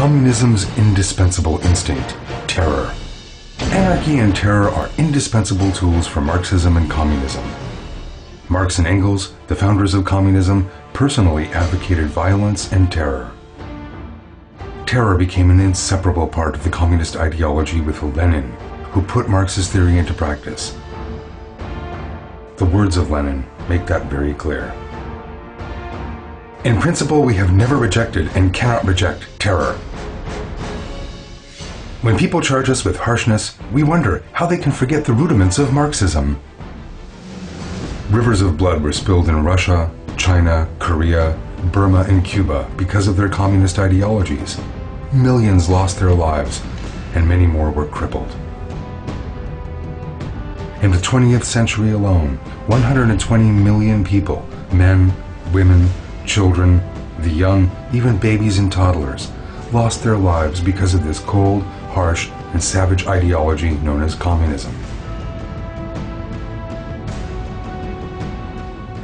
Communism's indispensable instinct, terror. Anarchy and terror are indispensable tools for Marxism and communism. Marx and Engels, the founders of communism, personally advocated violence and terror. Terror became an inseparable part of the communist ideology with Lenin, who put Marxist theory into practice. The words of Lenin make that very clear. In principle, we have never rejected and cannot reject terror. When people charge us with harshness, we wonder how they can forget the rudiments of Marxism. Rivers of blood were spilled in Russia, China, Korea, Burma and Cuba because of their communist ideologies. Millions lost their lives, and many more were crippled. In the 20th century alone, 120 million people, men, women, children, the young, even babies and toddlers, lost their lives because of this cold, harsh, and savage ideology known as communism.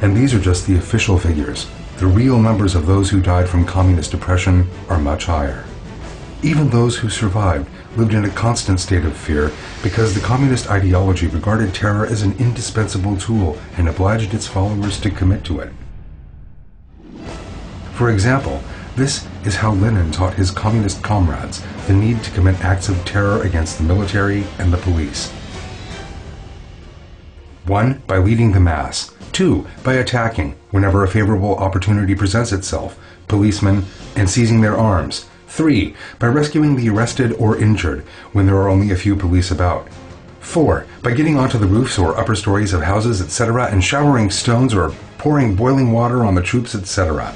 And these are just the official figures. The real numbers of those who died from communist oppression are much higher. Even those who survived lived in a constant state of fear because the communist ideology regarded terror as an indispensable tool and obliged its followers to commit to it. For example, this is how Lenin taught his communist comrades the need to commit acts of terror against the military and the police. 1. By leading the mass. 2. By attacking, whenever a favorable opportunity presents itself, policemen and seizing their arms. 3. By rescuing the arrested or injured when there are only a few police about. 4. By getting onto the roofs or upper stories of houses, etc., and showering stones or pouring boiling water on the troops, etc.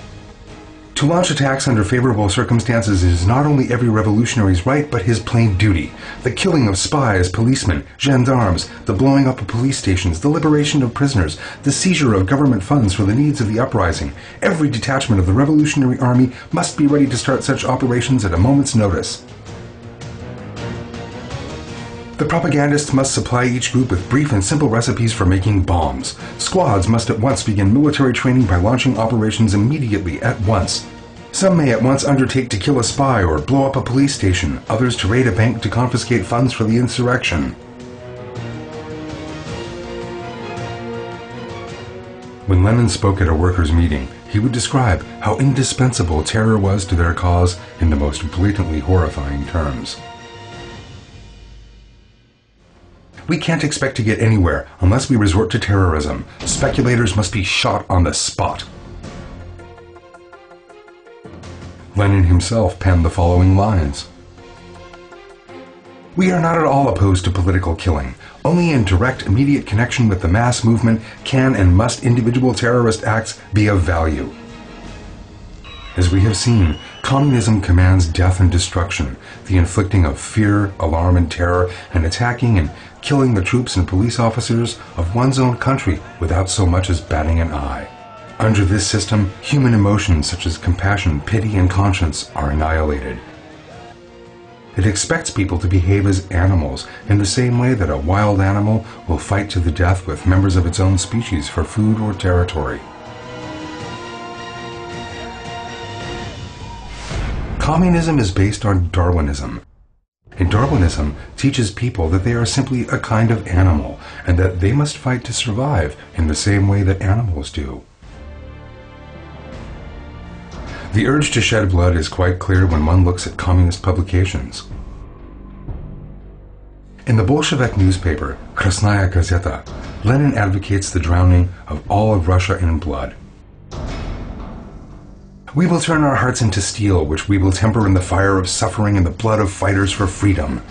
To launch attacks under favorable circumstances is not only every revolutionary's right, but his plain duty. The killing of spies, policemen, gendarmes, the blowing up of police stations, the liberation of prisoners, the seizure of government funds for the needs of the uprising. Every detachment of the Revolutionary Army must be ready to start such operations at a moment's notice. The propagandists must supply each group with brief and simple recipes for making bombs. Squads must at once begin military training by launching operations immediately at once. Some may at once undertake to kill a spy or blow up a police station, others to raid a bank to confiscate funds for the insurrection. When Lenin spoke at a workers' meeting, he would describe how indispensable terror was to their cause in the most blatantly horrifying terms. We can't expect to get anywhere unless we resort to terrorism. Speculators must be shot on the spot. Lenin himself penned the following lines. We are not at all opposed to political killing. Only in direct, immediate connection with the mass movement can and must individual terrorist acts be of value. As we have seen, communism commands death and destruction, the inflicting of fear, alarm, and terror, and attacking and killing the troops and police officers of one's own country without so much as batting an eye. Under this system, human emotions such as compassion, pity, and conscience are annihilated. It expects people to behave as animals in the same way that a wild animal will fight to the death with members of its own species for food or territory. Communism is based on Darwinism. And Darwinism teaches people that they are simply a kind of animal and that they must fight to survive in the same way that animals do. The urge to shed blood is quite clear when one looks at communist publications. In the Bolshevik newspaper, Krasnaya Gazeta, Lenin advocates the drowning of all of Russia in blood. We will turn our hearts into steel, which we will temper in the fire of suffering and the blood of fighters for freedom.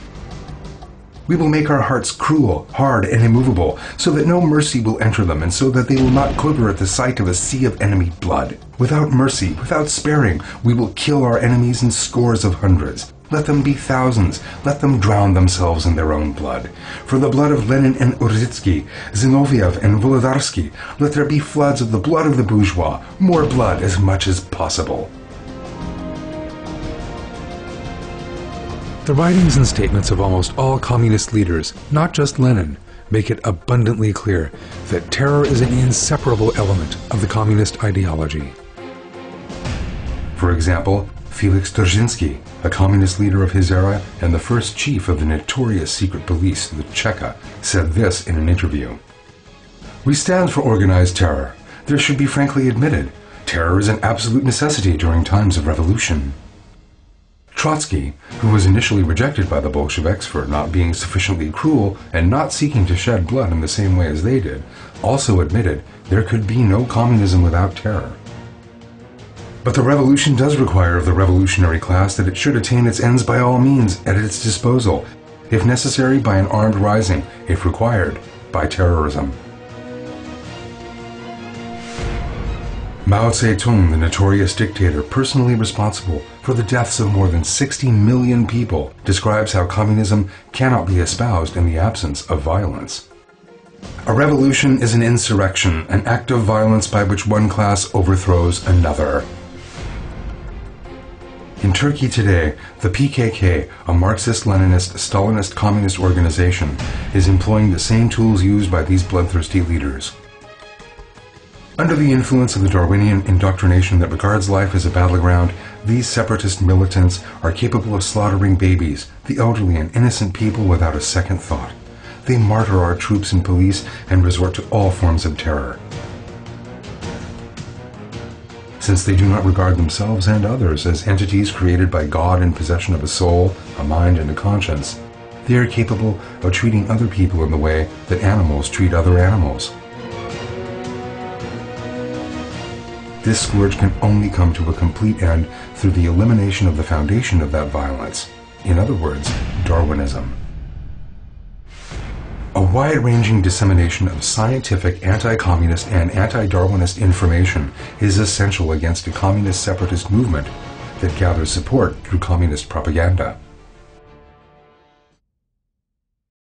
We will make our hearts cruel, hard, and immovable, so that no mercy will enter them, and so that they will not quiver at the sight of a sea of enemy blood. Without mercy, without sparing, we will kill our enemies in scores of hundreds. Let them be thousands. Let them drown themselves in their own blood. For the blood of Lenin and Urzitsky, Zinoviev and Volodarsky, let there be floods of the blood of the bourgeois, more blood as much as possible. The writings and statements of almost all communist leaders, not just Lenin, make it abundantly clear that terror is an inseparable element of the communist ideology. For example, Felix Dzerzhinsky, a communist leader of his era and the first chief of the notorious secret police, the Cheka, said this in an interview. "We stand for organized terror. There should be frankly admitted, terror is an absolute necessity during times of revolution." Trotsky, who was initially rejected by the Bolsheviks for not being sufficiently cruel and not seeking to shed blood in the same way as they did, also admitted there could be no communism without terror. But the revolution does require of the revolutionary class that it should attain its ends by all means at its disposal, if necessary by an armed rising, if required, by terrorism. Mao Zedong, the notorious dictator personally responsible for the deaths of more than 60 million people, describes how communism cannot be espoused in the absence of violence. A revolution is an insurrection, an act of violence by which one class overthrows another. In Turkey today, the PKK, a Marxist-Leninist, Stalinist communist organization, is employing the same tools used by these bloodthirsty leaders. Under the influence of the Darwinian indoctrination that regards life as a battleground, these separatist militants are capable of slaughtering babies, the elderly and innocent people without a second thought. They martyr our troops and police and resort to all forms of terror. Since they do not regard themselves and others as entities created by God in possession of a soul, a mind, and a conscience, they are capable of treating other people in the way that animals treat other animals. This scourge can only come to a complete end through the elimination of the foundation of that violence. In other words, Darwinism. A wide-ranging dissemination of scientific, anti-communist, and anti-Darwinist information is essential against a communist separatist movement that gathers support through communist propaganda.